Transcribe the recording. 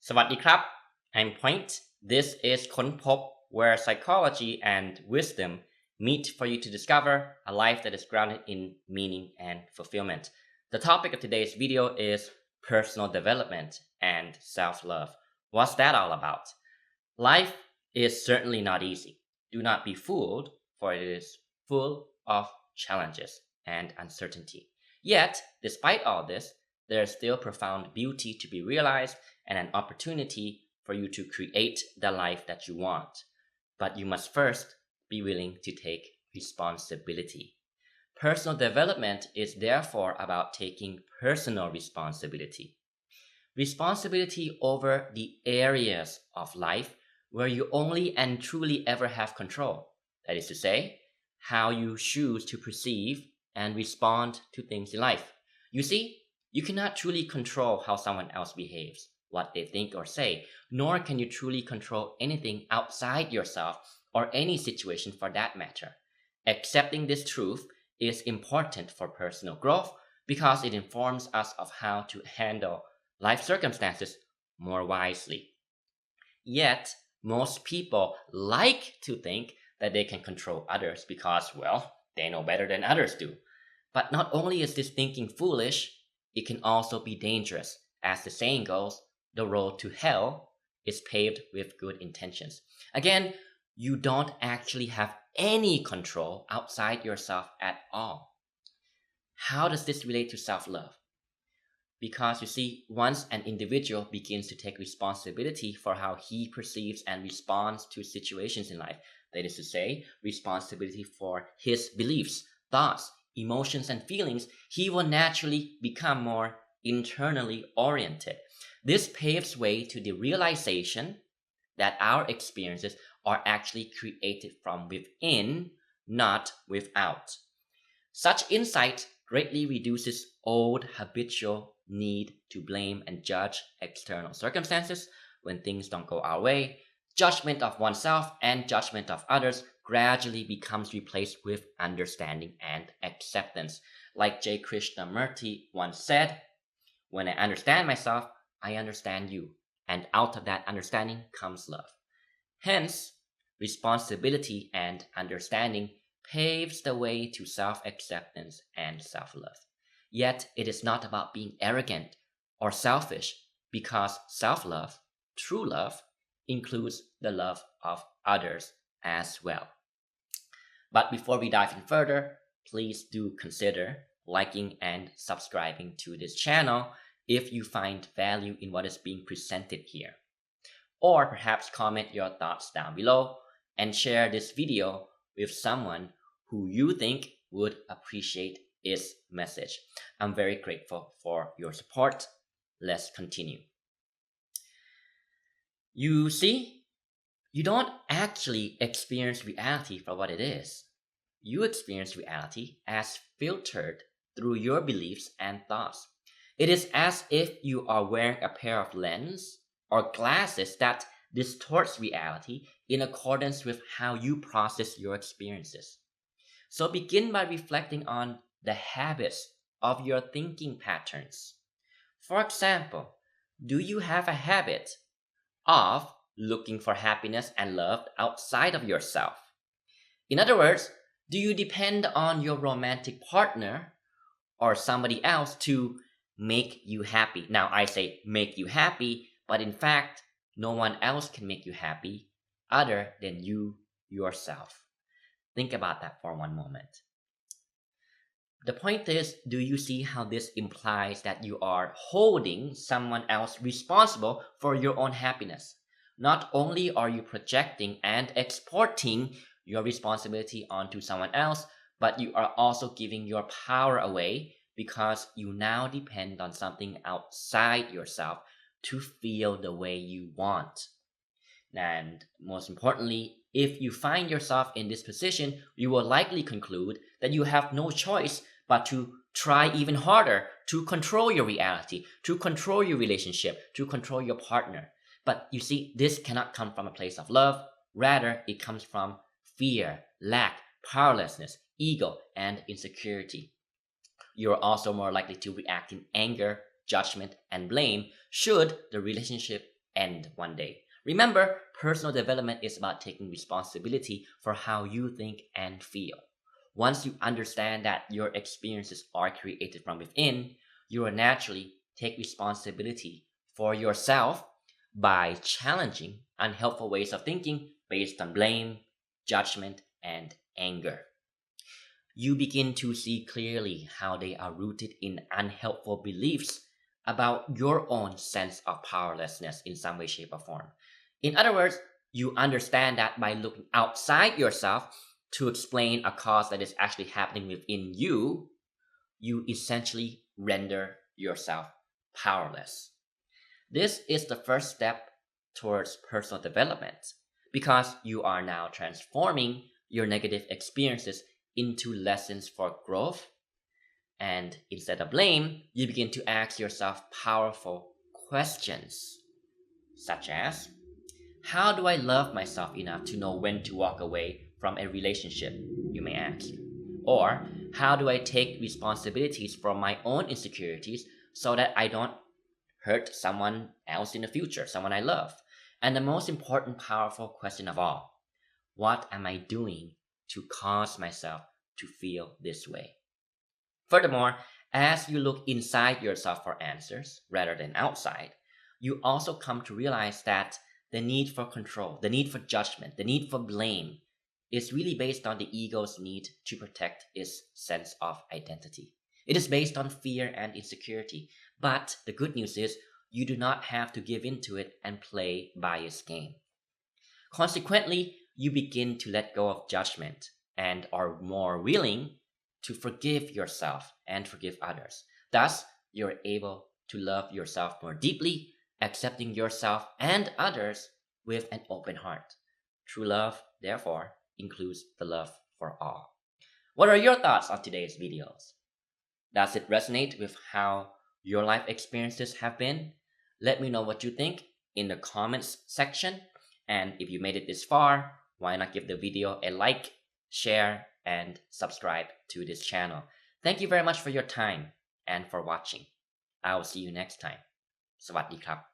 สวัสดีครับ I'm Point. This is ค้นพบ where psychology and wisdom meet for you to discover a life that is grounded in meaning and fulfillment. The topic of today's video is personal development and self-love. What's that all about? Life is certainly not easy. Do not be fooled, for it is full of challenges and uncertainty. Yet, despite all this, there is still profound beauty to be realized and an opportunity for you to create the life that you want. But you must first be willing to take responsibility. Personal development is therefore about taking personal responsibility. Responsibility over the areas of life where you only and truly ever have control. That is to say, how you choose to perceive and respond to things in life. You see, you cannot truly control how someone else behaves, what they think or say, nor can you truly control anything outside yourself or any situation for that matter. Accepting this truth is important for personal growth because it informs us of how to handle life circumstances more wisely. Yet, most people like to think that they can control others because, well, they know better than others do. But not only is this thinking foolish, it can also be dangerous. As the saying goes, the road to hell is paved with good intentions. Again, you don't actually have any control outside yourself at all. How does this relate to self-love? Because you see, once an individual begins to take responsibility for how he perceives and responds to situations in life, that is to say, responsibility for his beliefs, thoughts, emotions, and feelings, he will naturally become more internally oriented. This paves way to the realization that our experiences are actually created from within, not without. Such insight greatly reduces old habitual need to blame and judge external circumstances when things don't go our way. Judgment of oneself and judgment of others gradually becomes replaced with understanding and acceptance. Like J. Krishnamurti once said, "When I understand myself, I understand you. And out of that understanding comes love." Hence, responsibility and understanding paves the way to self-acceptance and self-love. Yet it is not about being arrogant or selfish because self-love, true love, includes the love of others as well. But before we dive in further, please do consider liking and subscribing to this channel if you find value in what is being presented here. Or perhaps comment your thoughts down below and share this video with someone who you think would appreciate its message. I'm very grateful for your support. Let's continue. You see, you don't actually experience reality for what it is. You experience reality as filtered through your beliefs and thoughts. It is as if you are wearing a pair of lenses or glasses that distorts reality in accordance with how you process your experiences. So begin by reflecting on the habits of your thinking patterns. For example, do you have a habit of looking for happiness and love outside of yourself? In other words, do you depend on your romantic partner or somebody else to make you happy? Now, I say make you happy, but in fact, no one else can make you happy other than you yourself. Think about that for one moment. The point is, do you see how this implies that you are holding someone else responsible for your own happiness? Not only are you projecting and exporting your responsibility onto someone else, but you are also giving your power away because you now depend on something outside yourself to feel the way you want. And most importantly, if you find yourself in this position, you will likely conclude that you have no choice but to try even harder to control your reality, to control your relationship, to control your partner. But you see, this cannot come from a place of love. Rather, it comes from fear, lack, powerlessness, ego, and insecurity. You're also more likely to react in anger, judgment, and blame should the relationship end one day. Remember, personal development is about taking responsibility for how you think and feel. Once you understand that your experiences are created from within, you will naturally take responsibility for yourself by challenging unhelpful ways of thinking based on blame, judgment, and anger. You begin to see clearly how they are rooted in unhelpful beliefs about your own sense of powerlessness in some way, shape, or form. In other words, you understand that by looking outside yourself to explain a cause that is actually happening within you, you essentially render yourself powerless. This is the first step towards personal development because you are now transforming your negative experiences into lessons for growth. And instead of blame, you begin to ask yourself powerful questions, such as, how do I love myself enough to know when to walk away from a relationship, you may ask? Or, how do I take responsibilities for my own insecurities so that I don't hurt someone else in the future, someone I love? And the most important, powerful question of all, what am I doing to cause myself to feel this way? Furthermore, as you look inside yourself for answers rather than outside, you also come to realize that the need for control, the need for judgment, the need for blame is really based on the ego's need to protect its sense of identity. It is based on fear and insecurity. But the good news is you do not have to give in to it and play by its game. Consequently, you begin to let go of judgment and are more willing to forgive yourself and forgive others. Thus, you're able to love yourself more deeply, accepting yourself and others with an open heart. True love, therefore, includes the love for all. What are your thoughts on today's videos? Does it resonate with how your life experiences have been? Let me know what you think in the comments section. And if you made it this far, why not give the video a like, share, and subscribe to this channel. Thank you very much for your time and for watching. I will see you next time. สวัสดีครับ